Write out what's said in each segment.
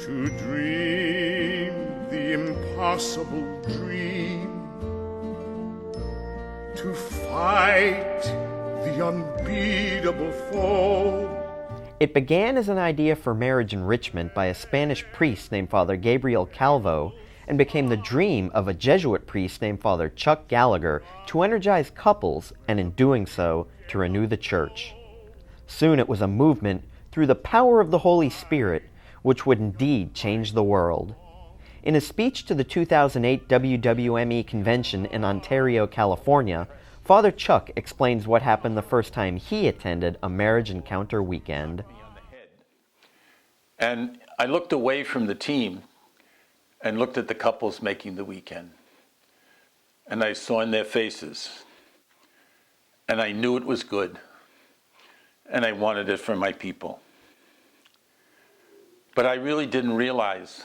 to dream the impossible dream, to fight the unbeatable foe. It began as an idea for marriage enrichment by a Spanish priest named Father Gabriel Calvo, and became the dream of a Jesuit priest named Father Chuck Gallagher to energize couples, and in doing so, to renew the church. Soon it was a movement through the power of the Holy Spirit, which would indeed change the world. In a speech to the 2008 WWME convention in Ontario, California, Father Chuck explains what happened the first time he attended a marriage encounter weekend. And I looked away from the team and looked at the couples making the weekend. And I saw in their faces, and I knew it was good, and I wanted it for my people. But I really didn't realize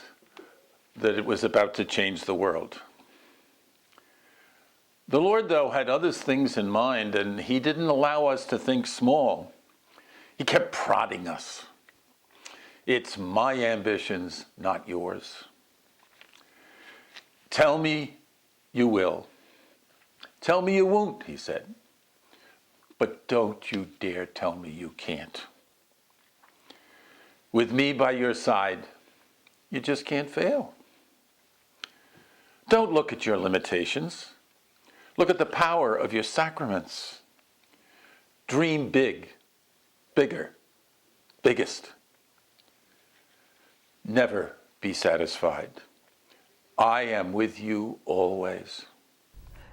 that it was about to change the world. The Lord, though, had other things in mind, and He didn't allow us to think small. He kept prodding us. It's my ambitions, not yours. Tell me you will. Tell me you won't, He said. But don't you dare tell me you can't. With me by your side, you just can't fail. Don't look at your limitations. Look at the power of your sacraments. Dream big, bigger, biggest. Never be satisfied. I am with you always.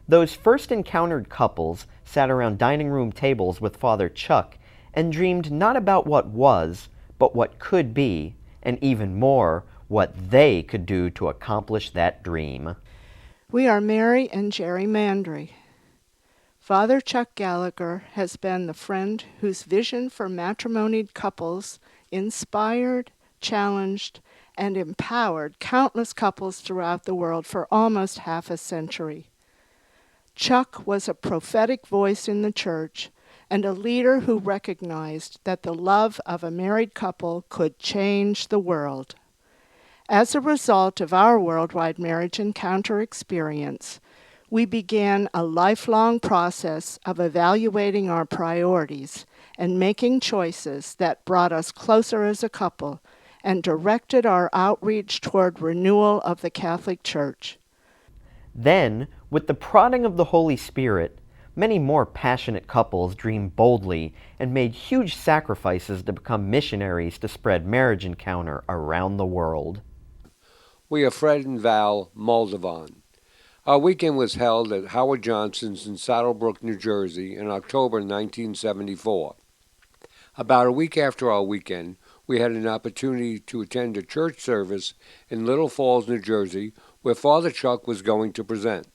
Those first encountered couples sat around dining room tables with Father Chuck and dreamed not about what was, but what could be, and even more, what they could do to accomplish that dream. We are Mary and Jerry Mandry. Father Chuck Gallagher has been the friend whose vision for matrimonied couples inspired, challenged, and empowered countless couples throughout the world for almost half a century. Chuck was a prophetic voice in the church and a leader who recognized that the love of a married couple could change the world. As a result of our worldwide marriage encounter experience, we began a lifelong process of evaluating our priorities and making choices that brought us closer as a couple and directed our outreach toward renewal of the Catholic Church. Then, with the prodding of the Holy Spirit, many more passionate couples dreamed boldly and made huge sacrifices to become missionaries to spread marriage encounter around the world. We are Fred and Val Moldovan. Our weekend was held at Howard Johnson's in Saddlebrook, New Jersey in October 1974. About a week after our weekend, we had an opportunity to attend a church service in Little Falls, New Jersey, where Father Chuck was going to present.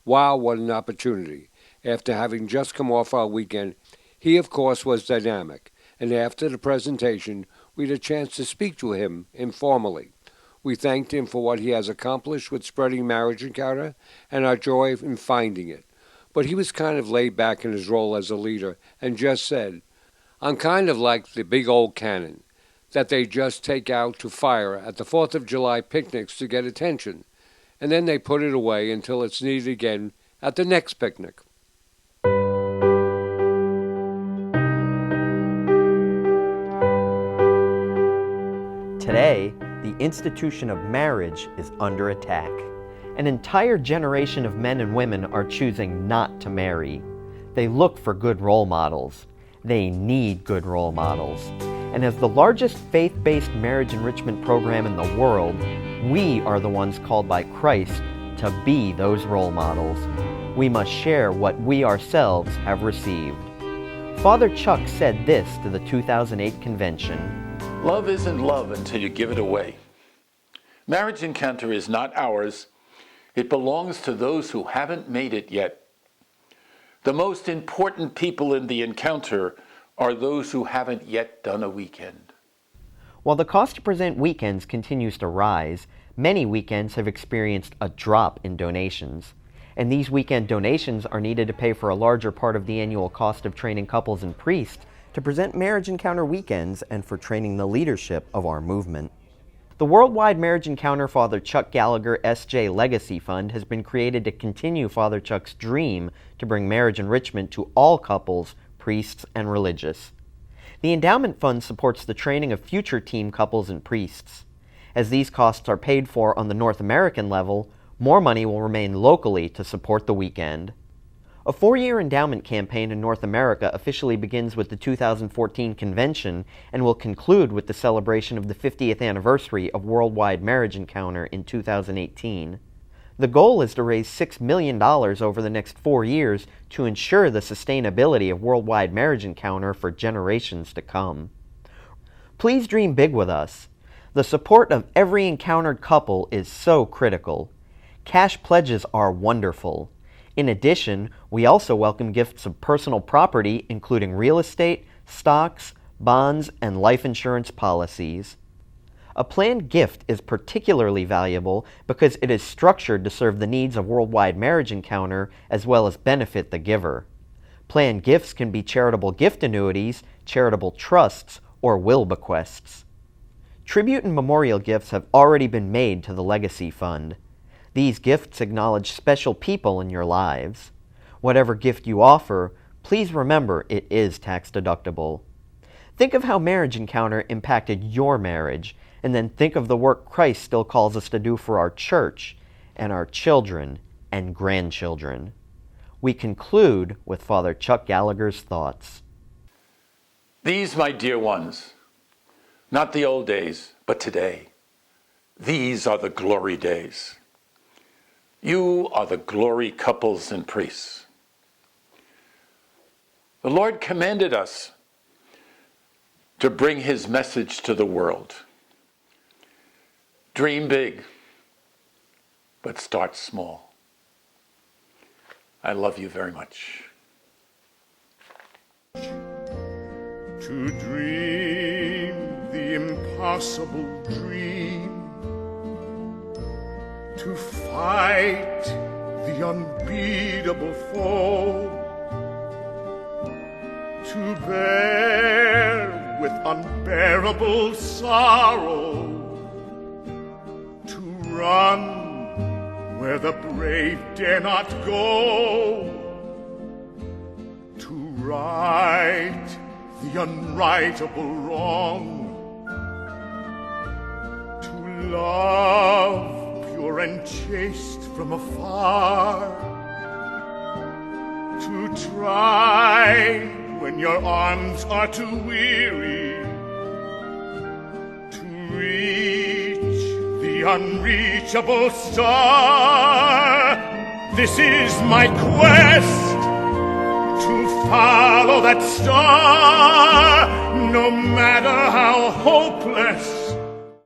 Wow, what an opportunity. After having just come off our weekend, he, of course, was dynamic, and after the presentation, we had a chance to speak to him informally. We thanked him for what he has accomplished with spreading marriage encounter and our joy in finding it. But he was kind of laid back in his role as a leader and just said, I'm kind of like the big old cannon that they just take out to fire at the 4th of July picnics to get attention, and then they put it away until it's needed again at the next picnic. Today, the institution of marriage is under attack. An entire generation of men and women are choosing not to marry. They look for good role models. They need good role models. And as the largest faith-based marriage enrichment program in the world, we are the ones called by Christ to be those role models. We must share what we ourselves have received. Father Chuck said this to the 2008 convention. Love isn't love until you give it away. Marriage encounter is not ours. It belongs to those who haven't made it yet. The most important people in the encounter are those who haven't yet done a weekend. While the cost to present weekends continues to rise, many weekends have experienced a drop in donations. And these weekend donations are needed to pay for a larger part of the annual cost of training couples and priests to present marriage encounter weekends and for training the leadership of our movement. The Worldwide Marriage Encounter Father Chuck Gallagher S.J. Legacy Fund has been created to continue Father Chuck's dream to bring marriage enrichment to all couples, priests, and religious. The endowment fund supports the training of future team couples and priests. As these costs are paid for on the North American level, more money will remain locally to support the weekend. A 4-year endowment campaign in North America officially begins with the 2014 convention and will conclude with the celebration of the 50th anniversary of Worldwide Marriage Encounter in 2018. The goal is to raise $6 million over the next 4 years to ensure the sustainability of Worldwide Marriage Encounter for generations to come. Please dream big with us. The support of every encountered couple is so critical. Cash pledges are wonderful. In addition, we also welcome gifts of personal property, including real estate, stocks, bonds, and life insurance policies. A planned gift is particularly valuable because it is structured to serve the needs of Worldwide Marriage Encounter as well as benefit the giver. Planned gifts can be charitable gift annuities, charitable trusts, or will bequests. Tribute and memorial gifts have already been made to the Legacy Fund. These gifts acknowledge special people in your lives. Whatever gift you offer, please remember it is tax deductible. Think of how Marriage Encounter impacted your marriage, and then think of the work Christ still calls us to do for our church and our children and grandchildren. We conclude with Father Chuck Gallagher's thoughts. These, my dear ones, not the old days, but today. These are the glory days. You are the glory couples and priests. The Lord commanded us to bring his message to the world. Dream big, but start small. I love you very much. To dream the impossible dream, to fight the unbeatable foe, to bear with unbearable sorrow, to run where the brave dare not go, to right the unrightable wrong, to love pure and chaste from afar, to try when your arms are too weary, to reach the unreachable star. This is my quest, to follow that star, no matter how hopeless